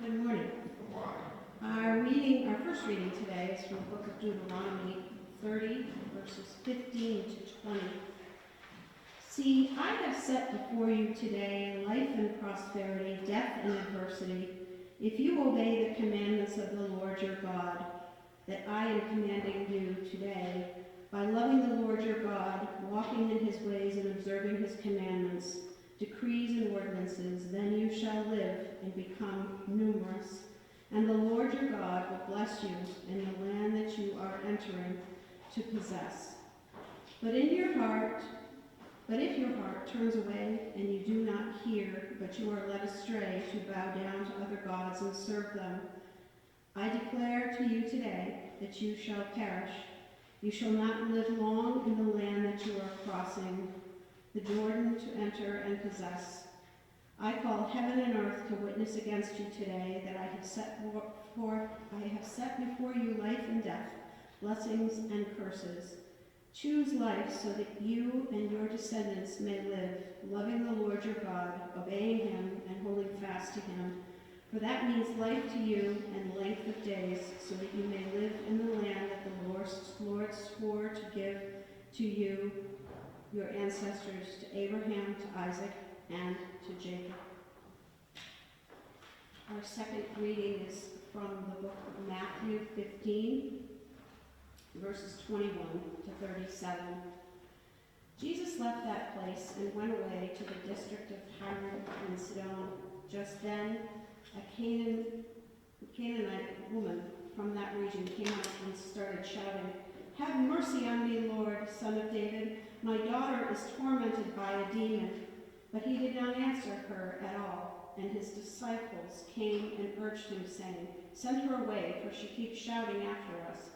Good morning. Our first reading today is from the book of Deuteronomy 30, verses 15 to 20. See, I have set before you today life and prosperity, death and adversity, if you obey the commandments of the Lord your God, that I am commanding you today, by loving the Lord your God, walking in his ways and observing his commandments, decrees and ordinances, then you shall live and become numerous. And the Lord your God will bless you in the land that you are entering to possess. But if your heart turns away and you do not hear, but you are led astray to bow down to other gods and serve them, I declare to you today that you shall perish. You shall not live long in the land that you are crossing the Jordan to enter and possess. I call heaven and earth to witness against you today that I have set before you life and death, blessings and curses. Choose life so that you and your descendants may live, loving the Lord your God, obeying him and holding fast to him. For that means life to you and length of days, so that you may live in the land that the Lord swore to give to you, your ancestors, to Abraham, to Isaac, and to Jacob. Our second reading is from the book of Matthew 15, verses 21 to 37. Jesus left that place and went away to the district of Tyre and Sidon. Just then, a Canaanite woman from that region came out and started shouting, "Have mercy on me, Lord, Son of David. My daughter is tormented by a demon." But he did not answer her at all, and his disciples came and urged him, saying, "Send her away, for she keeps shouting after us."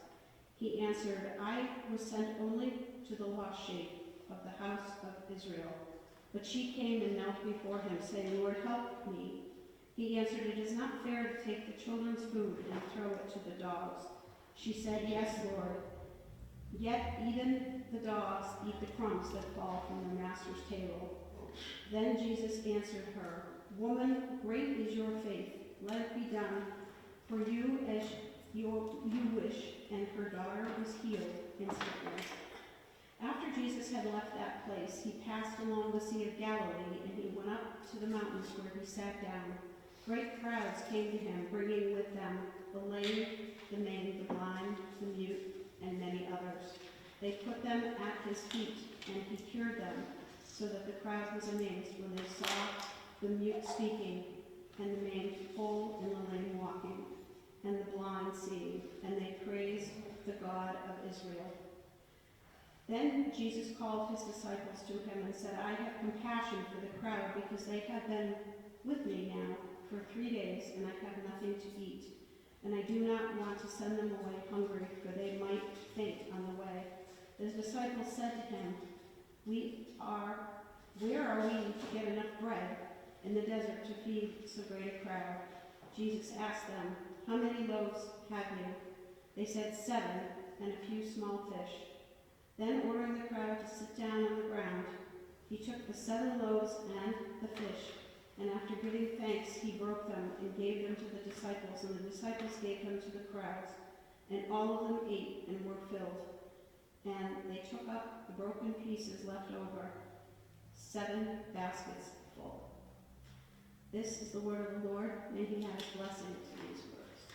He answered, "I was sent only to the lost sheep of the house of Israel." But she came and knelt before him, saying, "Lord, help me." He answered, "It is not fair to take the children's food and throw it to the dogs." She said, "Yes, Lord. Yet even the dogs eat the crumbs that fall from their master's table." Then Jesus answered her, "Woman, great is your faith. Let it be done for you as you wish." And her daughter was healed instantly. After Jesus had left that place, he passed along the Sea of Galilee, and he went up to the mountains where he sat down. Great crowds came to him, bringing with them the lame, the maimed, the blind, the mute, and many others. They put them at his feet, and he cured them, so that the crowd was amazed when they saw the mute speaking, and the maimed whole, and the lame walking, and the blind seeing, and they praised the God of Israel. Then Jesus called his disciples to him and said, "I have compassion for the crowd, because they have been with me now for 3 days, and I have nothing to eat. And I do not want to send them away hungry, for they might faint on the way." His disciples said to him, "Where are we to get enough bread in the desert to feed so great a crowd?" Jesus asked them, "How many loaves have you?" They said, 7, and a few small fish. Then, ordering the crowd to sit down on the ground, he took the 7 loaves and the fish, and after giving thanks, he broke them and gave them to the disciples, and the disciples gave them to the crowds. And all of them ate and were filled. And they took up the broken pieces left over, 7 baskets full. This is the word of the Lord. May he have his blessing to these words.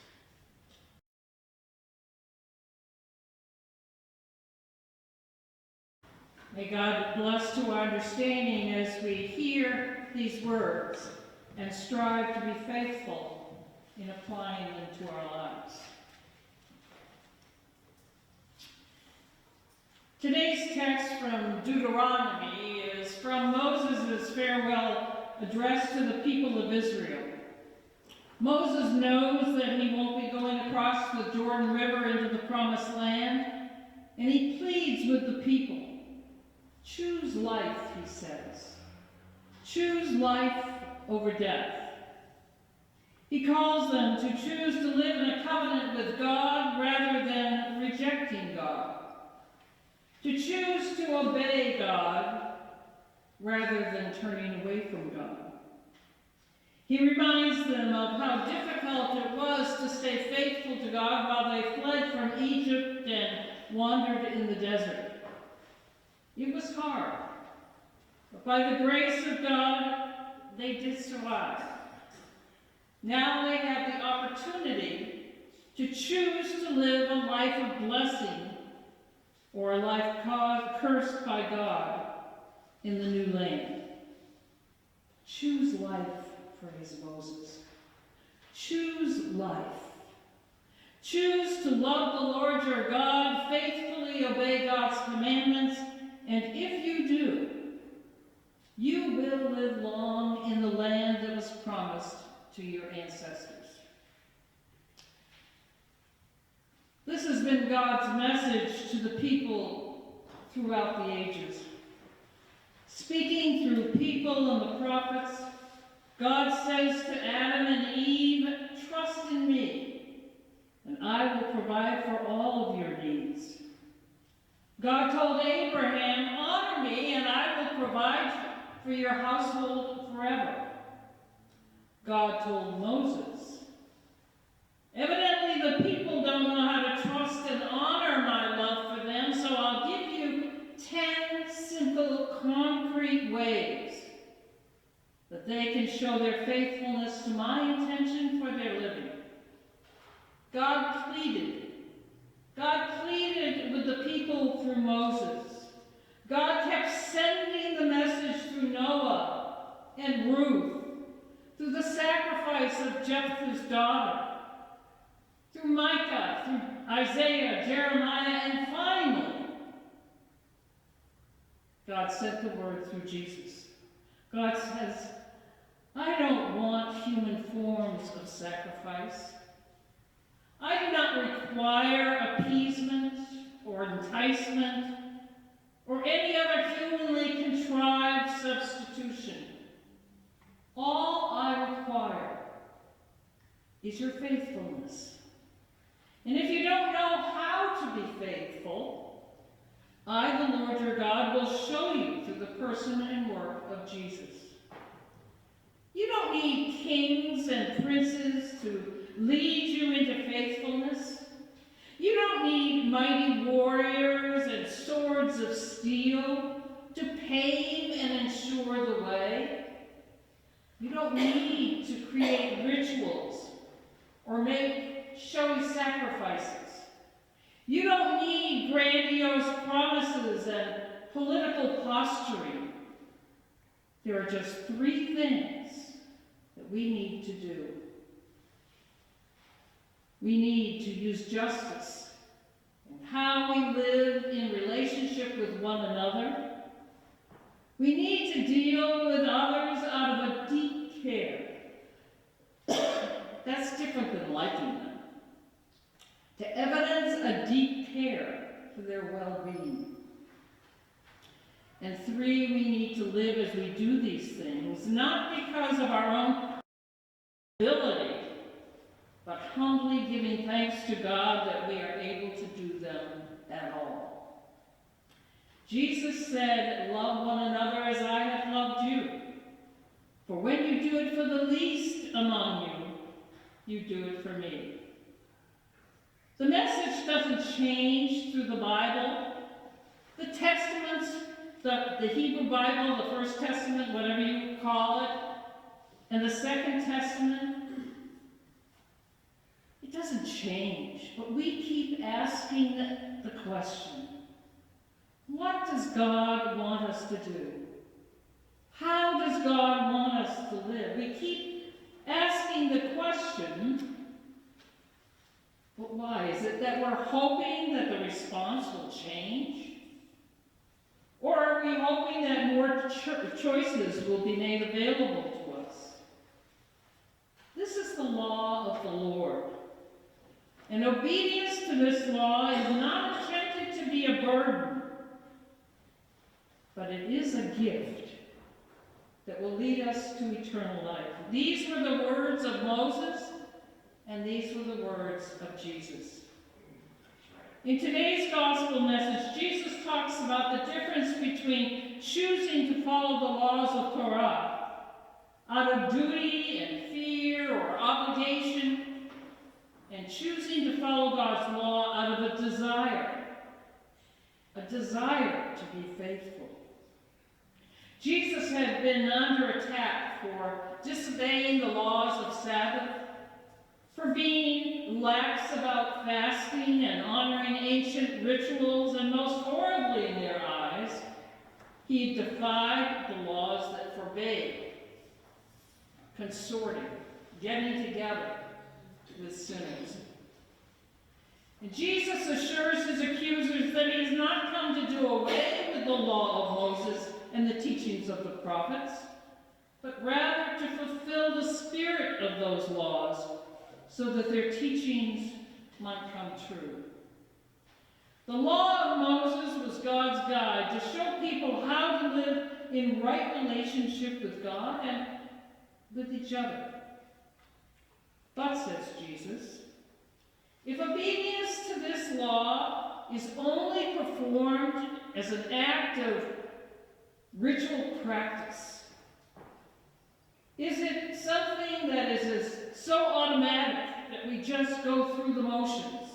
May God bless to our understanding as we hear these words and strive to be faithful in applying them to our lives. Today's text from Deuteronomy is from Moses' farewell address to the people of Israel. Moses knows that he won't be going across the Jordan River into the Promised Land, and he pleads with the people. Choose life, he says. Choose life over death. He calls them to choose to live in a covenant with God rather than rejecting God. To choose to obey God rather than turning away from God. He reminds them of how difficult it was to stay faithful to God while they fled from Egypt and wandered in the desert. It was hard, but by the grace of God, they did survive. Now they have the opportunity to choose to live a life of blessing or a life cursed by God in the new land. Choose life, prays Moses. Choose life. Choose to love the Lord your God, faithfully obey God's commandments, and if you do, you will live long in the land that was promised to your ancestors. This has been God's message to the people throughout the ages. Speaking through people and the prophets, God says to Adam and Eve, "Trust in me, and I will provide for all of your needs." God told Abraham, "Honor me, and I will provide for your household forever." God told Moses, "Evidently the people don't know how to trust and honor my love for them, so I'll give you 10 simple, concrete ways that they can show their faithfulness to my intention for their living." God pleaded. God pleaded with the people through Moses. God kept sending the message through Noah and Ruth, through the sacrifice of Jephthah's daughter, through Micah, through Isaiah, Jeremiah, and finally, God sent the word through Jesus. God says, "I don't want human forms of sacrifice. I do not require appeasement or enticement or any other humanly contrived substitution. All I require is your faithfulness. And if you don't know how to be faithful, I, the Lord your God, will show you through the person and work of Jesus. You don't need kings and princes to lead you into faithfulness. You don't need mighty warriors and swords of steel to pave and ensure the way. You don't need to create rituals or make showy sacrifices. You don't need grandiose promises and political posturing. There are just 3 things that we need to do. We need to use justice in how we live in relationship with one another. We need to deal with others out of a deep care. That's different than liking them. To evidence a deep care for their well-being. And 3, we need to live as we do these things, not because of our own ability, but humbly giving thanks to God that we are able to do them at all. Jesus said, "Love one another as I have loved you. For when you do it for the least among you, you do it for me." The message doesn't change through the Bible. The Testaments, the Hebrew Bible, the First Testament, whatever you call it, and the Second Testament, it doesn't change, but we keep asking the question, what does God want us to do? How does God want us to live? We keep asking the question, but why? Is it that we're hoping that the response will change? Or are we hoping that more choices will be made available to us? This is the law of the Lord. And obedience to this law is not intended to be a burden, but it is a gift that will lead us to eternal life. These were the words of Moses, and these were the words of Jesus. In today's gospel message, Jesus talks about the difference between choosing to follow the laws of Torah out of duty and fear or obligation, and choosing to follow God's law out of a desire to be faithful. Jesus had been under attack for disobeying the laws of Sabbath, for being lax about fasting and honoring ancient rituals, and most horribly in their eyes, he defied the laws that forbade consorting, getting together with sinners. And Jesus assures his accusers that he has not come to do away with the law of Moses and the teachings of the prophets, but rather to fulfill the spirit of those laws so that their teachings might come true. The law of Moses was God's guide to show people how to live in right relationship with God and with each other. But, says Jesus, if obedience to this law is only performed as an act of ritual practice, is it something that is so automatic that we just go through the motions?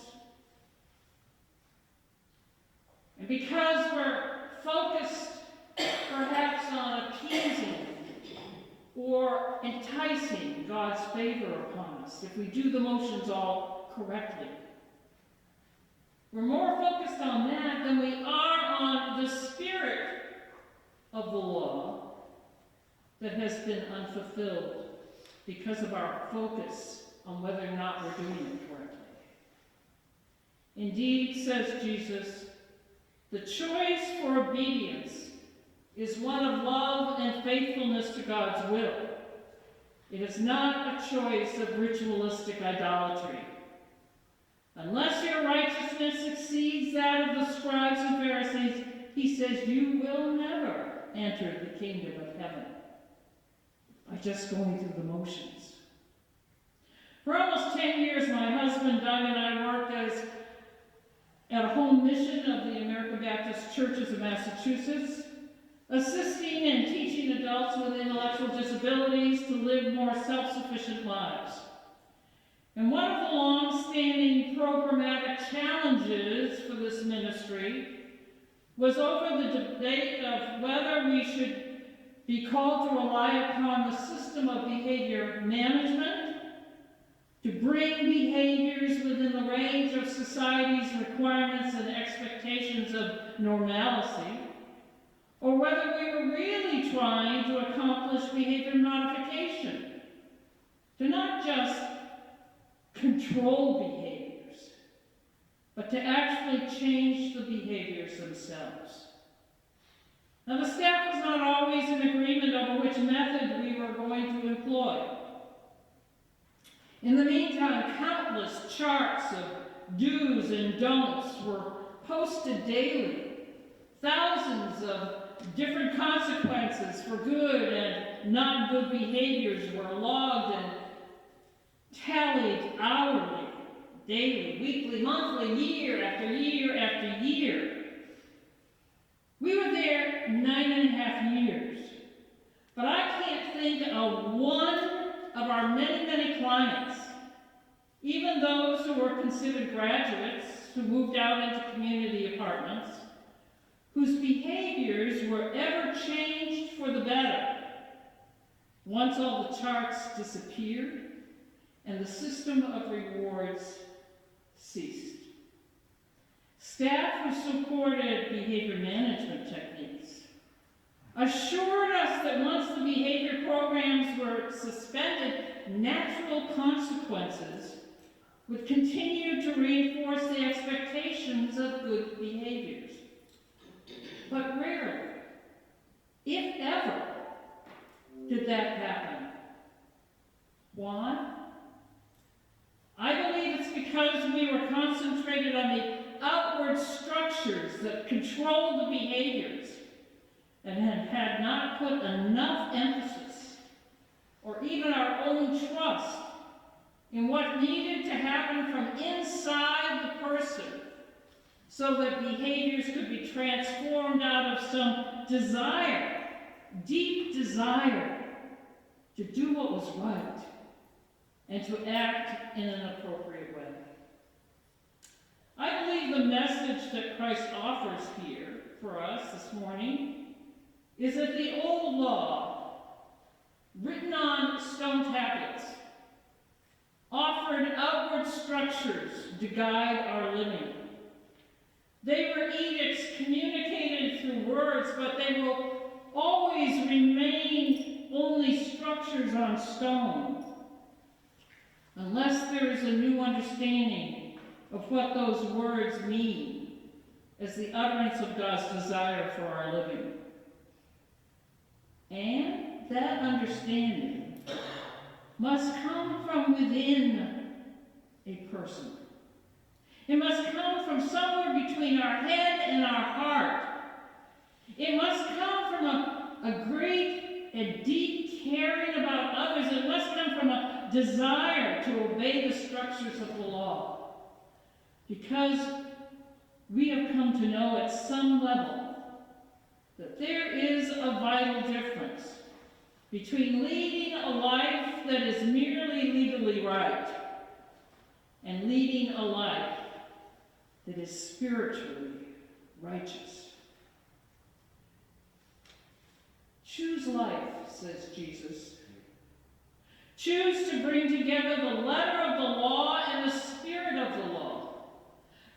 And because we're focused perhaps on appeasing or enticing God's favor upon us, if we do the motions all correctly, we're more focused on that than we are on the spirit of the law that has been unfulfilled because of our focus on whether or not we're doing it correctly. Indeed, says Jesus, the choice for obedience is one of love and faithfulness to God's will. It is not a choice of ritualistic idolatry. Unless your righteousness exceeds that of the scribes and Pharisees, he says, you will never enter the kingdom of heaven by just going through the motions. For almost 10 years, my husband Doug and I worked at a home mission of the American Baptist Churches of Massachusetts, assisting and teaching adults with intellectual disabilities to live more self-sufficient lives. And one of the long-standing programmatic challenges for this ministry was over the debate of whether we should be called to rely upon the system of behavior management to bring behaviors within the range of society's requirements and expectations of normalcy, or whether we were really trying to accomplish behavior modification, to not just control behaviors, but to actually change the behaviors themselves. Now, the staff was not always in agreement over which method we were going to employ. In the meantime, countless charts of do's and don'ts were posted daily. Thousands of different consequences for good and not good behaviors were logged and tallied hourly, daily, weekly, monthly, year after year after year. We were there 9.5 years, but I can't think of one of our many, many clients, even those who were considered graduates who moved out into community apartments, whose behaviors were ever changed for the better once all the charts disappeared and the system of rewards ceased. Staff who supported behavior management techniques assured us that once the behavior programs were suspended, natural consequences would continue to reinforce the expectations of good behaviors. But rarely, if ever, did that happen. Why? I believe it's because we were concentrated on the outward structures that controlled the behaviors and had not put enough emphasis or even our own trust in what needed to happen from inside the person so that behaviors could be transformed out of some desire, deep desire, to do what was right, and to act in an appropriate way. I believe the message that Christ offers here for us this morning is that the old law, written on stone tablets, offered outward structures to guide our living. They were edicts communicated through words, but they will always remain only structures on stone, unless there is a new understanding of what those words mean as the utterance of God's desire for our living. And that understanding must come from within a person. It must come from somewhere between our head and our heart. It must come from a great and deep caring about others. It must come from a desire to obey the structures of the law. Because we have come to know at some level that there is a vital difference between leading a life that is merely legally right and leading a life that is spiritually righteous. Choose life, says Jesus. Choose to bring together the letter of the law and the spirit of the law.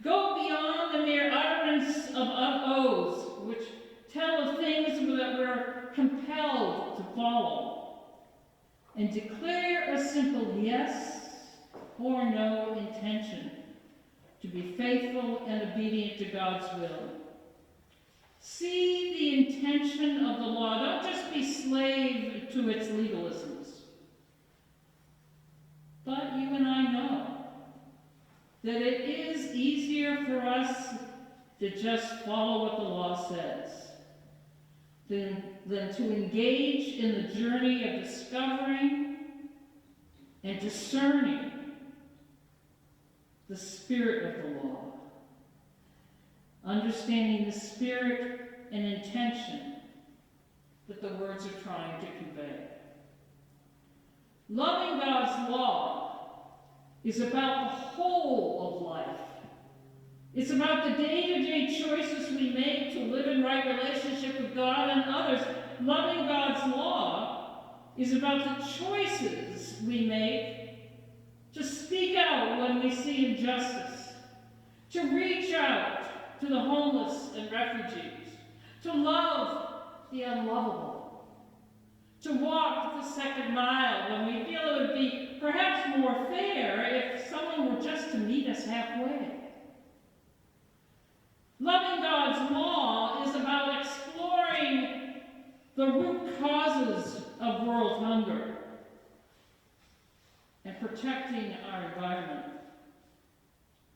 Go beyond the mere utterance of oaths, which tell of things that we're compelled to follow, and declare a simple yes or no intention to be faithful and obedient to God's will. See the intention of the law. Don't just be slave to its legalisms. But you and I know that it is easier for us to just follow what the law says than to engage in the journey of discovering and discerning the spirit of the law, understanding the spirit and intention that the words are trying to convey. Loving God's law is about the whole of life. It's about the day-to-day choices we make to live in right relationship with God and others. Loving God's law is about the choices we make to speak out when we see injustice, to reach out to the homeless and refugees, to love the unlovable, to walk the second mile when we feel it would be perhaps more fair if someone were just to meet us halfway. Loving God's law is about exploring the root causes of world hunger and protecting our environment.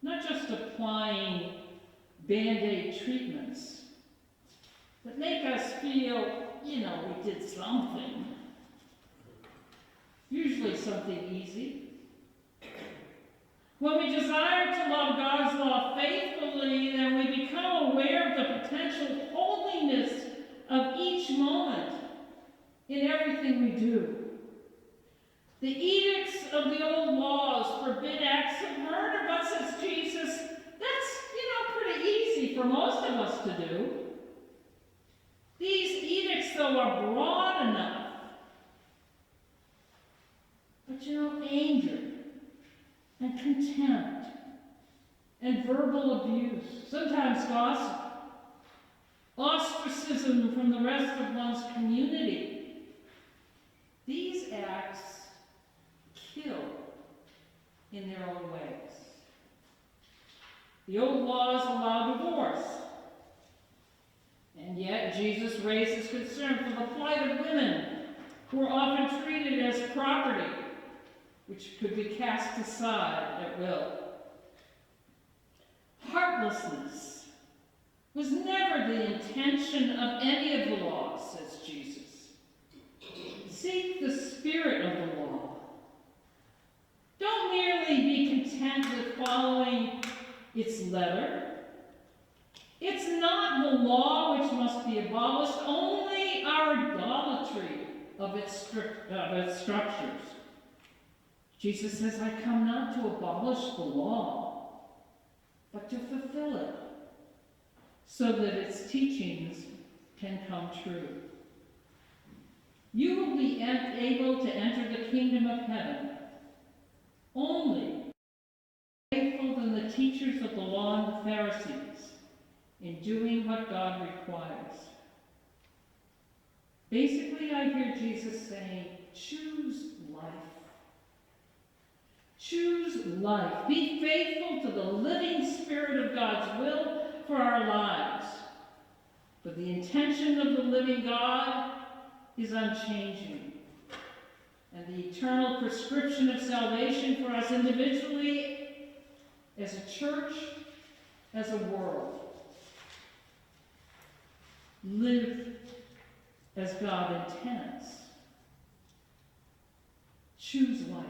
Not just applying Band-Aid treatments that make us feel, we did something. Usually something easy. When we desire to love God's law faithfully, then we become aware of the potential holiness of each moment in everything we do. The edicts of the old laws forbid acts of murder, but says Jesus, that's, pretty easy for most of us to do. These edicts, though, are broad enough. But anger and contempt and verbal abuse, sometimes gossip, ostracism from the rest of one's community, these acts kill in their own ways. The old laws allow divorce, and yet Jesus raises concern for the plight of women who are often treated as property, which could be cast aside at will. Heartlessness was never the intention of any of the laws, says Jesus. Seek the spirit of the law. Don't merely be content with following its letter. It's not the law which must be abolished, only our idolatry of its structures. Jesus says, I come not to abolish the law, but to fulfill it, so that its teachings can come true. You will be able to enter the kingdom of heaven only faithful than the teachers of the law and the Pharisees in doing what God requires. Basically, I hear Jesus saying, choose life. Choose life. Be faithful to the living Spirit of God's will for our lives. For the intention of the living God is unchanging. And the eternal prescription of salvation for us individually, as a church, as a world. Live as God intends. Choose life.